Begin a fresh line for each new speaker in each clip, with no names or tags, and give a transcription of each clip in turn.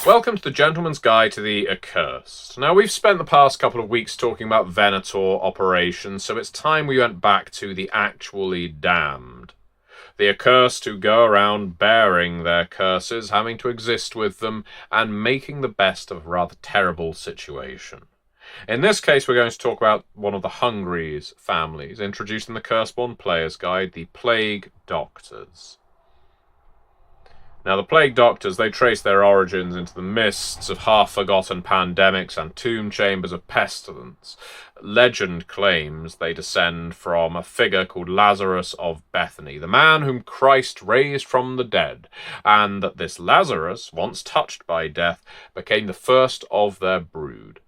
Welcome to the Gentleman's Guide to the Accursed. Now, we've spent the past couple of weeks talking about Venator operations, so it's time we went back to the actually damned. The accursed who go around bearing their curses, having to exist with them, and making the best of a rather terrible situation. In this case, we're going to talk about one of the Hungary's families, introduced in the Curseborne Player's Guide, the Plague Doctors. Now, the Plague Doctors, they trace their origins into the mists of half-forgotten pandemics and tomb chambers of pestilence. Legend claims they descend from a figure called Lazarus of Bethany, the man whom Christ raised from the dead, and that this Lazarus, once touched by death, became the first of their brood.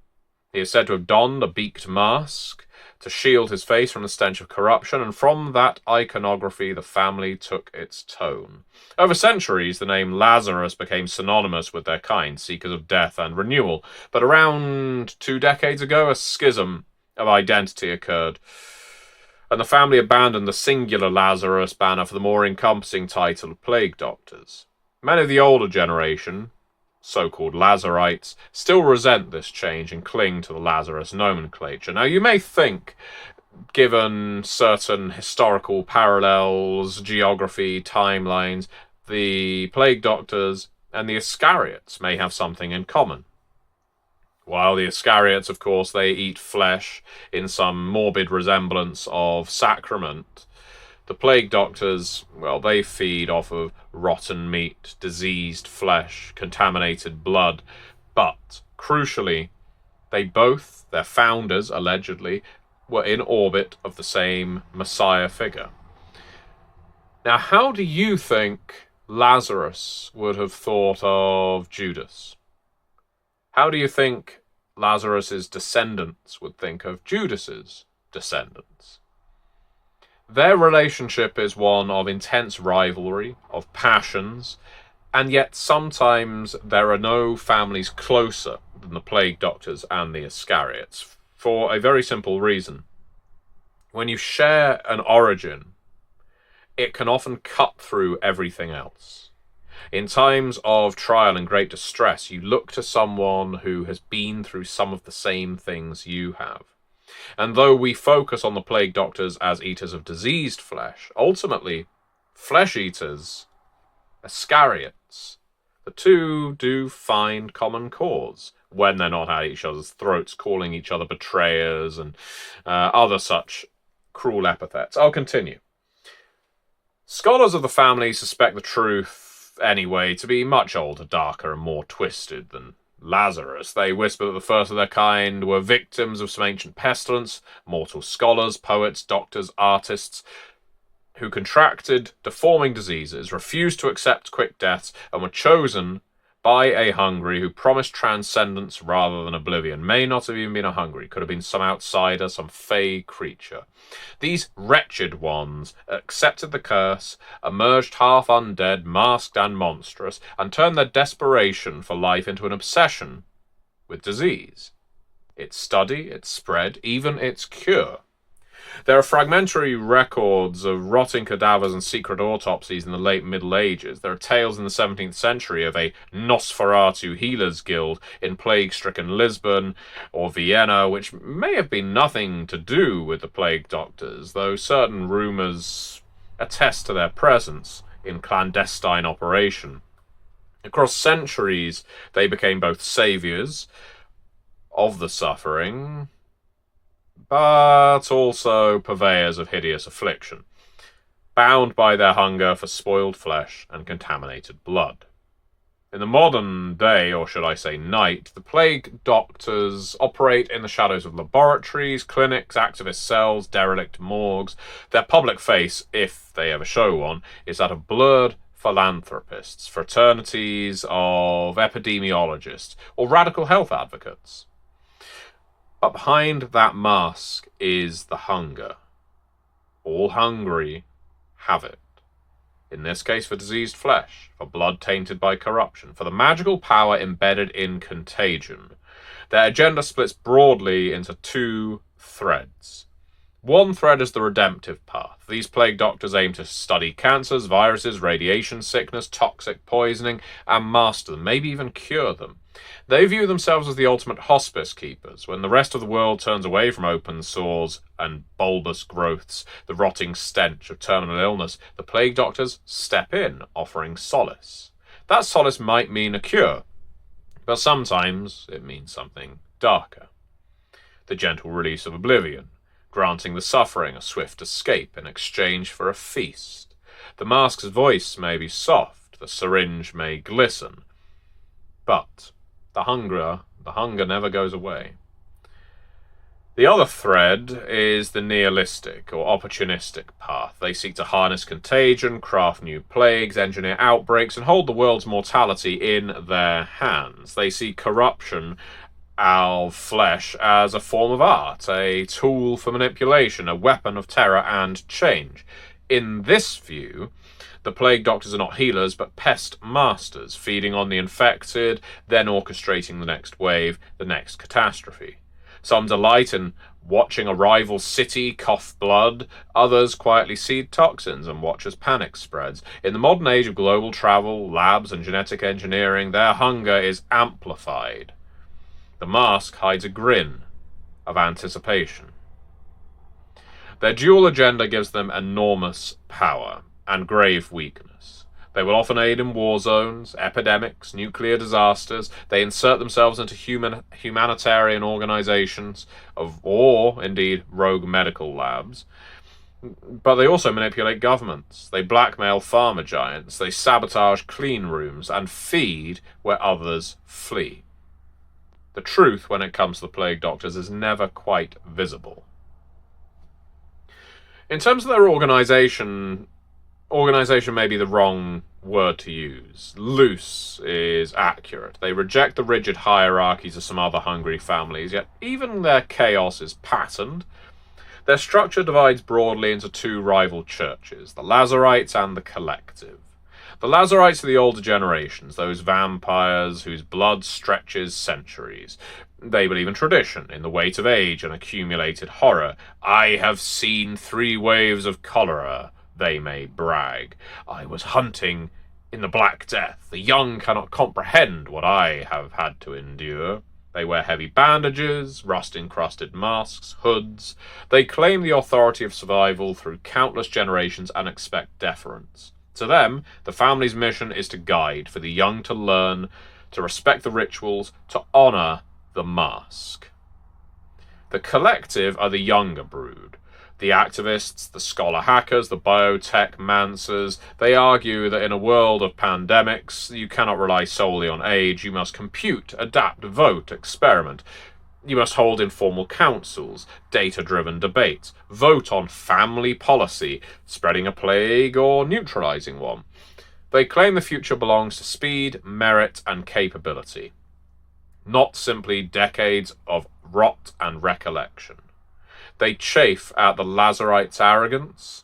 He is said to have donned a beaked mask to shield his face from the stench of corruption, and from that iconography the family took its tone. Over centuries, the name Lazarus became synonymous with their kind, seekers of death and renewal, but around 2 decades ago, a schism of identity occurred, and the family abandoned the singular Lazarus banner for the more encompassing title of Plague Doctors. Many of the older generation, so-called Lazarites, still resent this change and cling to the Lazarus nomenclature. Now, you may think, given certain historical parallels, geography, timelines, the Plague Doctors and the Escariats may have something in common. While the Escariats, of course, they eat flesh in some morbid resemblance of sacrament, the Plague Doctors, well, they feed off of rotten meat, diseased flesh, contaminated blood, but, crucially, they both, their founders, allegedly, were in orbit of the same Messiah figure. Now, how do you think Lazarus would have thought of Judas? How do you think Lazarus's descendants would think of Judas's descendants? Their relationship is one of intense rivalry, of passions, and yet sometimes there are no families closer than the Plague Doctors and the Escariats, for a very simple reason. When you share an origin, it can often cut through everything else. In times of trial and great distress, you look to someone who has been through some of the same things you have. And though we focus on the Plague Doctors as eaters of diseased flesh, ultimately, flesh eaters, Escariats, the two do find common cause when they're not at each other's throats, calling each other betrayers and other such cruel epithets. I'll continue. Scholars of the family suspect the truth, anyway, to be much older, darker, and more twisted than Lazarus. They whisper that the first of their kind were victims of some ancient pestilence, mortal scholars, poets, doctors, artists, who contracted deforming diseases, refused to accept quick deaths, and were chosen by a Hungary who promised transcendence rather than oblivion. May not have even been a Hungary, could have been some outsider, some fey creature. These wretched ones accepted the curse, emerged half undead, masked and monstrous, and turned their desperation for life into an obsession with disease. Its study, its spread, even its cure. There are fragmentary records of rotting cadavers and secret autopsies in the late Middle Ages. There are tales in the 17th century of a Nosferatu healers guild in plague-stricken Lisbon or Vienna, which may have been nothing to do with the Plague Doctors, though certain rumours attest to their presence in clandestine operation. Across centuries, they became both saviours of the suffering, but also purveyors of hideous affliction, bound by their hunger for spoiled flesh and contaminated blood. In the modern day, or should I say night, the Plague Doctors operate in the shadows of laboratories, clinics, activist cells, derelict morgues. Their public face, if they ever show one, is that of blurred philanthropists, fraternities of epidemiologists, or radical health advocates. But behind that mask is the hunger. All hungry have it. In this case, for diseased flesh, for blood tainted by corruption, for the magical power embedded in contagion. Their agenda splits broadly into 2 threads. One thread is the redemptive path. These plague doctors aim to study cancers, viruses, radiation sickness, toxic poisoning, and master them, maybe even cure them. They view themselves as the ultimate hospice keepers. When the rest of the world turns away from open sores and bulbous growths, the rotting stench of terminal illness, the plague doctors step in, offering solace. That solace might mean a cure, but sometimes it means something darker. The gentle release of oblivion, granting the suffering a swift escape in exchange for a feast. The mask's voice may be soft, the syringe may glisten, but the hunger never goes away. The other thread is the nihilistic or opportunistic path. They seek to harness contagion, craft new plagues, engineer outbreaks, and hold the world's mortality in their hands. They see corruption of flesh as a form of art, a tool for manipulation, a weapon of terror and change. In this view, the plague doctors are not healers, but pest masters, feeding on the infected, then orchestrating the next wave, the next catastrophe. Some delight in watching a rival city cough blood, others quietly seed toxins and watch as panic spreads. In the modern age of global travel, labs, and genetic engineering, their hunger is amplified. The mask hides a grin of anticipation. Their dual agenda gives them enormous power and grave weakness. They will often aid in war zones, epidemics, nuclear disasters. They insert themselves into humanitarian organizations or, indeed, rogue medical labs. But they also manipulate governments. They blackmail pharma giants. They sabotage clean rooms and feed where others flee. The truth, when it comes to the plague doctors, is never quite visible. In terms of their organization may be the wrong word to use. Loose is accurate. They reject the rigid hierarchies of some other hungry families, yet even their chaos is patterned. Their structure divides broadly into two rival churches, the Lazarites and the Collective. The Lazarites are the older generations, those vampires whose blood stretches centuries. They believe in tradition, in the weight of age and accumulated horror. I have seen 3 waves of cholera, they may brag. I was hunting in the Black Death. The young cannot comprehend what I have had to endure. They wear heavy bandages, rust-encrusted masks, hoods. They claim the authority of survival through countless generations and expect deference. To them, the family's mission is to guide, for the young to learn, to respect the rituals, to honour the mask. The Collective are the younger brood. The activists, the scholar hackers, the biotech mancers, they argue that in a world of pandemics, you cannot rely solely on age. You must compute, adapt, vote, experiment. You must hold informal councils, data-driven debates, vote on family policy, spreading a plague or neutralizing one. They claim the future belongs to speed, merit, and capability, not simply decades of rot and recollection. They chafe at the Lazarites' arrogance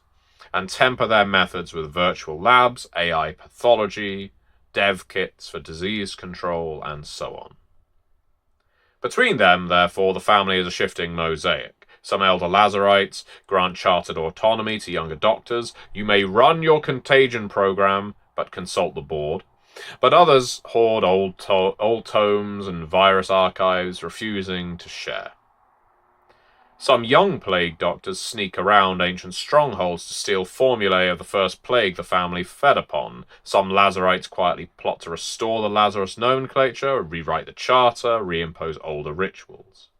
and temper their methods with virtual labs, AI pathology, dev kits for disease control, and so on. Between them, therefore, the family is a shifting mosaic. Some elder Lazarites grant chartered autonomy to younger doctors. You may run your contagion program, but consult the board. But others hoard old tomes and virus archives, refusing to share. Some young plague doctors sneak around ancient strongholds to steal formulae of the first plague the family fed upon. Some Lazarites quietly plot to restore the Lazarus nomenclature, rewrite the charter, reimpose older rituals.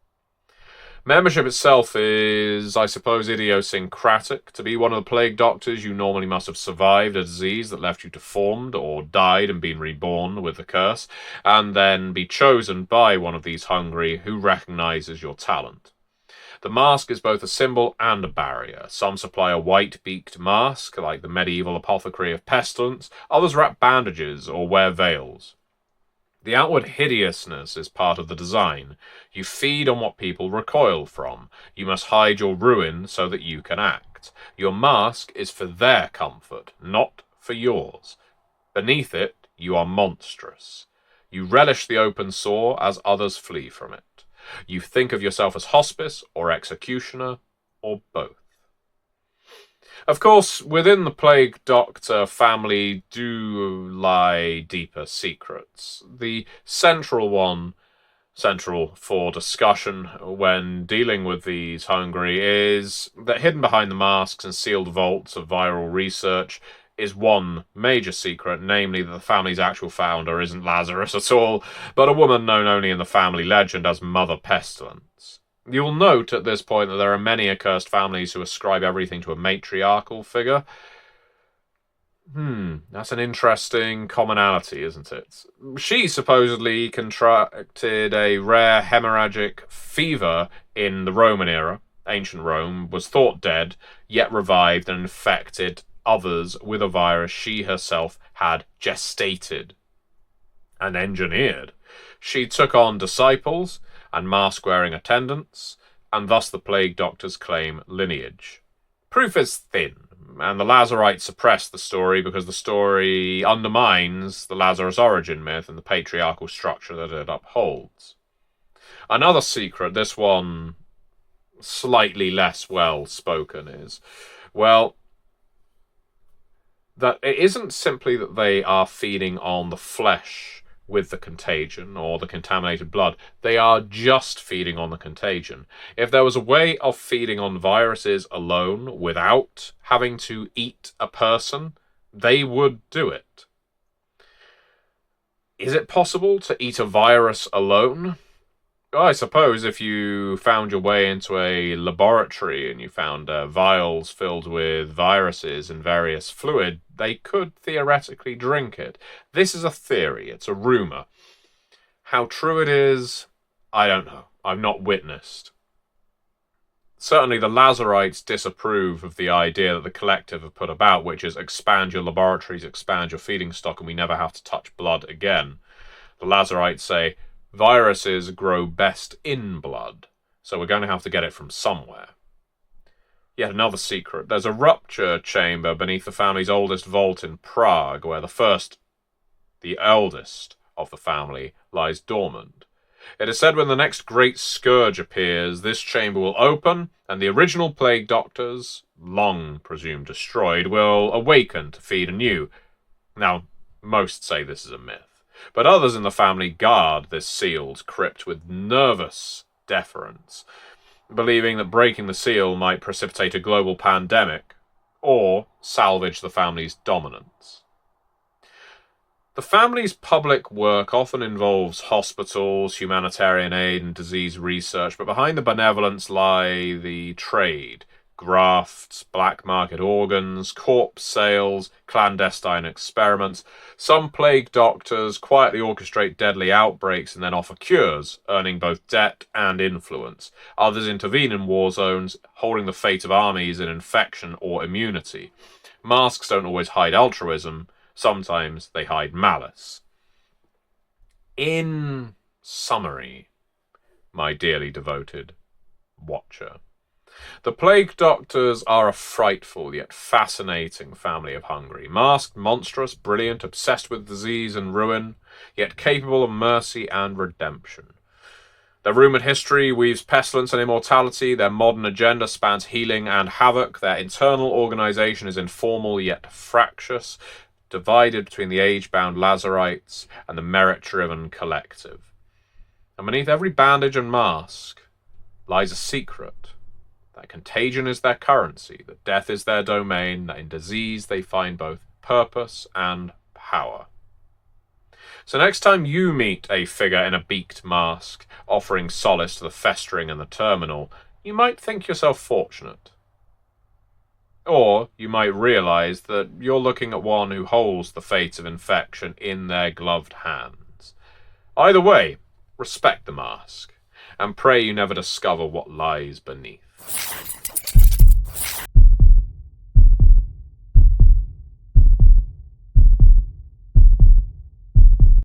Membership itself is, I suppose, idiosyncratic. To be one of the plague doctors, you normally must have survived a disease that left you deformed, or died and been reborn with the curse, and then be chosen by one of these hungry who recognizes your talent. The mask is both a symbol and a barrier. Some supply a white-beaked mask, like the medieval apothecary of pestilence. Others wrap bandages or wear veils. The outward hideousness is part of the design. You feed on what people recoil from. You must hide your ruin so that you can act. Your mask is for their comfort, not for yours. Beneath it, you are monstrous. You relish the open sore as others flee from it. You think of yourself as hospice or executioner, or both. Of course, within the Plague Doctor family do lie deeper secrets. The central for discussion when dealing with these hungry is that hidden behind the masks and sealed vaults of viral research is one major secret, namely that the family's actual founder isn't Lazarus at all, but a woman known only in the family legend as Mother Pestilence. You'll note at this point that there are many accursed families who ascribe everything to a matriarchal figure. That's an interesting commonality, isn't it? She supposedly contracted a rare hemorrhagic fever in the Roman era. Ancient Rome was thought dead, yet revived and infected others with a virus she herself had gestated and engineered. She took on disciples and mask-wearing attendants, and thus the Plague Doctors claim lineage. Proof is thin, and the Lazarites suppress the story because the story undermines the Lazarus origin myth and the patriarchal structure that it upholds. Another secret, this one slightly less well spoken, is, well, that it isn't simply that they are feeding on the flesh with the contagion or the contaminated blood. They are just feeding on the contagion. If there was a way of feeding on viruses alone without having to eat a person, they would do it. Is it possible to eat a virus alone? I suppose if you found your way into a laboratory and you found vials filled with viruses and various fluid, they could theoretically drink it. This is a theory, it's a rumour. How true it is, I don't know. I've not witnessed. Certainly the Lazarites disapprove of the idea that the collective have put about, which is expand your laboratories, expand your feeding stock, and we never have to touch blood again. The Lazarites say, viruses grow best in blood, so we're going to have to get it from somewhere. Yet another secret. There's a rupture chamber beneath the family's oldest vault in Prague, where the eldest of the family, lies dormant. It is said when the next great scourge appears, this chamber will open, and the original Plague Doctors, long presumed destroyed, will awaken to feed anew. Now, most say this is a myth, but others in the family guard this sealed crypt with nervous deference, believing that breaking the seal might precipitate a global pandemic or salvage the family's dominance. The family's public work often involves hospitals, humanitarian aid, and disease research, but behind the benevolence lie the trade, grafts, black market organs, corpse sales, clandestine experiments. Some Plague Doctors quietly orchestrate deadly outbreaks and then offer cures, earning both debt and influence. Others intervene in war zones, holding the fate of armies in infection or immunity. Masks don't always hide altruism. Sometimes they hide malice. In summary, my dearly devoted watcher, the Plague Doctors are a frightful yet fascinating family of hungry. Masked, monstrous, brilliant, obsessed with disease and ruin, yet capable of mercy and redemption. Their rumoured history weaves pestilence and immortality. Their modern agenda spans healing and havoc. Their internal organisation is informal yet fractious, divided between the age-bound Lazarites and the merit-driven collective. And beneath every bandage and mask lies a secret. That contagion is their currency, that death is their domain, that in disease they find both purpose and power. So next time you meet a figure in a beaked mask, offering solace to the festering and the terminal, you might think yourself fortunate. Or you might realise that you're looking at one who holds the fate of infection in their gloved hands. Either way, respect the mask, and pray you never discover what lies beneath.